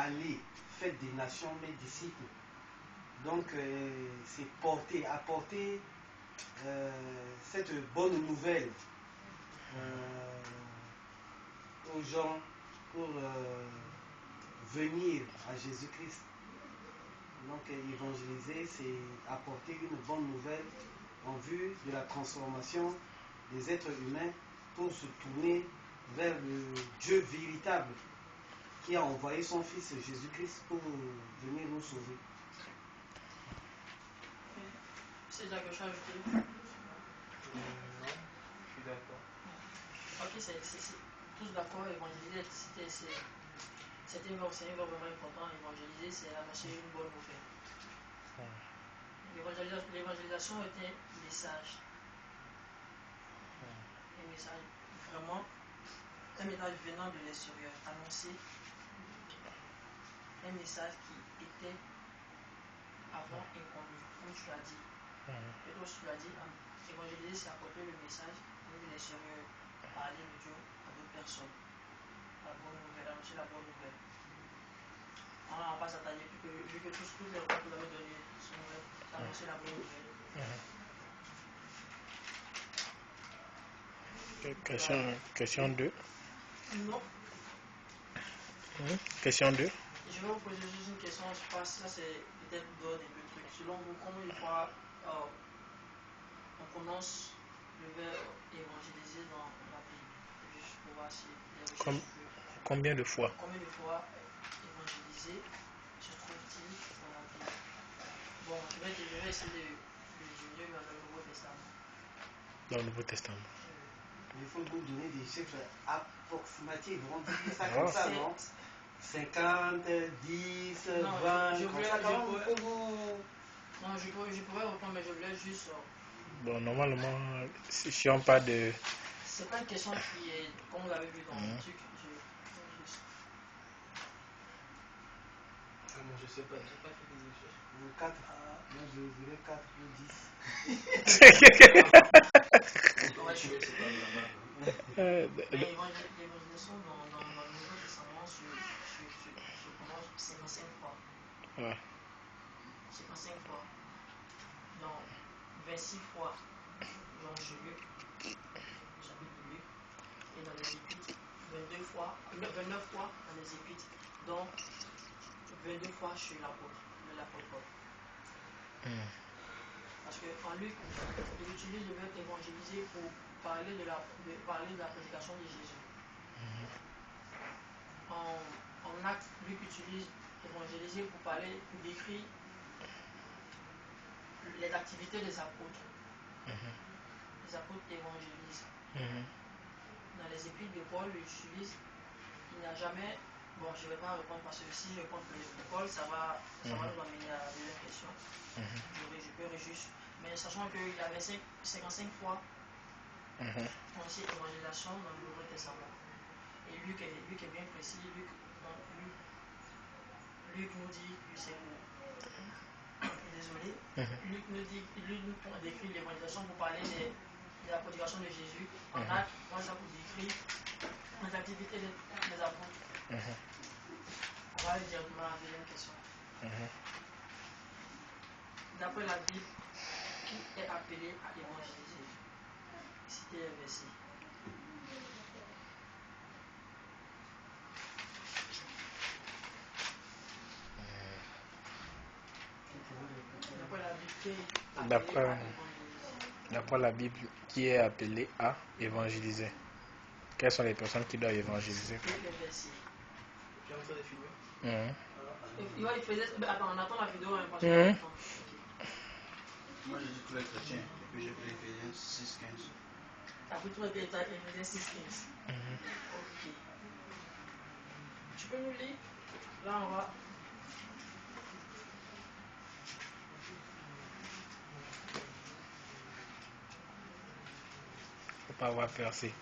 allez, faites des nations mes disciples. Donc, c'est apporter cette bonne nouvelle aux gens pour venir à Jésus-Christ. Donc, évangéliser, c'est apporter une bonne nouvelle en vue de la transformation des êtres humains pour se tourner vers le Dieu véritable qui a envoyé son Fils Jésus-Christ pour venir nous sauver. C'est déjà quelque chose à ajouter? Non, je suis d'accord. Ok, c'est tous d'accord, évangéliser, c'est un verbe vraiment important. Évangéliser, c'est annoncer une bonne nouvelle. L'évangélisation est un message. Un message vraiment, un message venant de l'extérieur, annoncer un message qui était avant inconnu, comme tu l'as dit. Et toi, tu l'as dit, évangéliser, c'est apporter le message de l'extérieur, parler de Dieu à d'autres personnes. La bonne nouvelle, annoncer la bonne nouvelle. On va pas s'attaquer, vu que tous les rois que vous avez donnés sont vrais, annoncer la bonne nouvelle. Question 2. Non. Question 2. Je vais vous poser juste une question, je sais pas si ça c'est peut-être d'autres des trucs. Selon vous, combien de fois on prononce le verbe évangéliser dans la Bible? Juste pour voir si Combien de fois? Combien de fois évangéliser se trouve-t-il dans la Bible? Bon, je vais essayer de diminuer dans le Nouveau Testament. Dans le Nouveau Testament. Il faut vous donner des chiffres approximatifs. On dit ça comme ça, non? 50, 10, non, 20, je pourrais répondre, mais je voulais juste... Bon, normalement, si on parle de... C'est pas une question qui est, comme vous l'avez vu dans le truc, Je sais pas, j'ai pas fait des recherches. 4, moi je dirais 4 ou 10. On va tuer, c'est pas là-bas. L'évangélisation dans le Nouveau Testament se prononce 55 fois. Ouais. 55 fois. Donc 26 fois dans Luc, chapitre de Luc, et dans les Épîtres, 29 fois dans les Épîtres, donc 22 fois chez l'apôtre Paul. Parce qu'en Luc, il utilise le verbe évangéliser pour parler de la prédication de Jésus. En acte, Luc utilise évangéliser pour décrire les activités des apôtres. Les apôtres évangélisent. Dans les épîtres de Paul, il utilise, il n'a jamais... Bon, je ne vais pas répondre parce que si je réponds pour les Paul, ça va nous amener à la deuxième question. Je peux juste... Mais sachant qu'il y avait 55 fois aussi évangélisation dans le Nouveau Testament. Et Luc est bien précis. Luc nous dit, c'est pour... Désolé. Luc nous décrit l'évangélisation pour parler de la prédication de Jésus. En acte, moi ça vous décrit les activités des apôtres. On va aller directement à la deuxième question. D'après la Bible, qui est appelé à évangéliser? Citez les versets. D'après la Bible, qui est appelé à évangéliser? Quelles sont les personnes qui doivent évangéliser? Les versets. Tu es en train de filmer? Il faisait... Attends, on attend la vidéo. Parce que... Moi j'ai dit tous les chrétiens. Et puis j'ai pris Ephésiens 6:15. T'as pris tous les Ephésiens 6:15. Ok. Tu peux nous lire? Là on va... Faut pas avoir percé.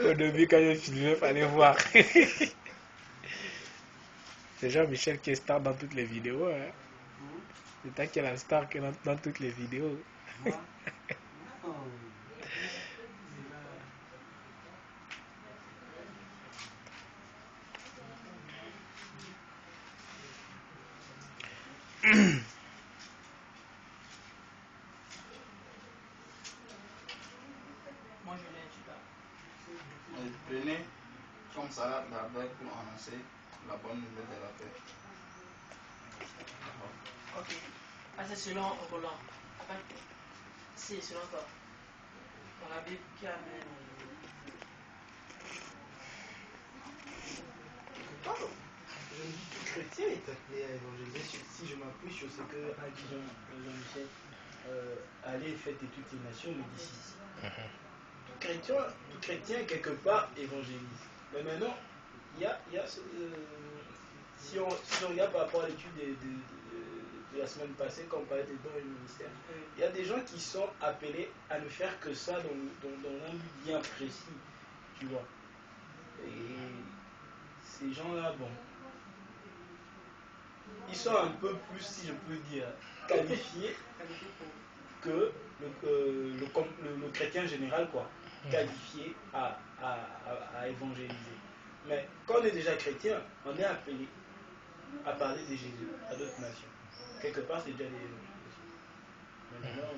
Au début, quand je filmais, il fallait voir. C'est Jean-Michel qui est star dans toutes les vidéos. Hein. C'est toi qui es la star que dans toutes les vidéos. Moi, je l'ai dit là. Prenez comme ça la Bible pour annoncer la bonne nouvelle de la paix. Ok. Ah, c'est selon Roland. C'est selon toi. Dans la Bible qui amène. Je me dis tout chrétien est appelé à évangéliser. Si je m'appuie sur ce que a dit Jean-Michel, allez faites et toutes les nations, les disciples. Tout chrétien quelque part évangélise. Mais maintenant, il y a si on regarde par rapport à l'étude de la semaine passée, quand on parlait des dons et du ministère, il y a des gens qui sont appelés à ne faire que ça dans un but bien précis, tu vois. Et ces gens-là, bon, ils sont un peu plus, si je peux dire, qualifiés que le chrétien général, quoi, qualifié à évangéliser. Mais quand on est déjà chrétien, on est appelé à parler de Jésus à d'autres nations. Quelque part, c'est déjà des évangélisations. Maintenant,